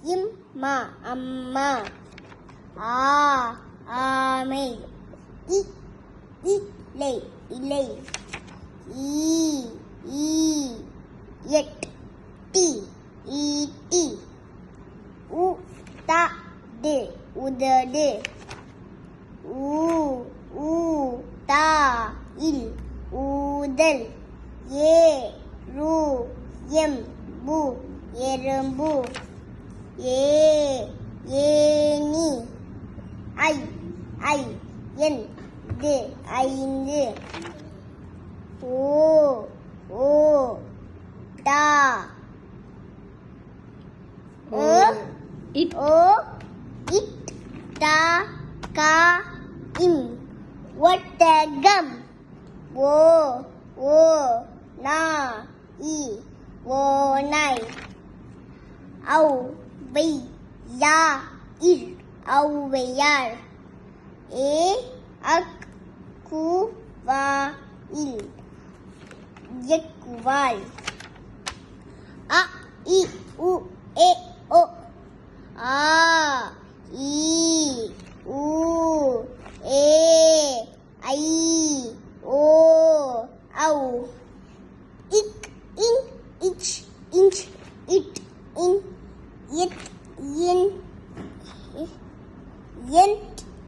இம்மா அம்மா. ஆ ஆமை. இலை இலை. ஈ எட்டி ஈட்டி. உதடு உதடு. ஊதாயில் ஊதல். எறும்பு எறும்பு. ஏணி ஐந்து ஐந்து. ஓடா இம் ஒட்டகம். ஓநாய். ஔவையார். எக்குவால். அ இ உ ஏ ஓ. ஆ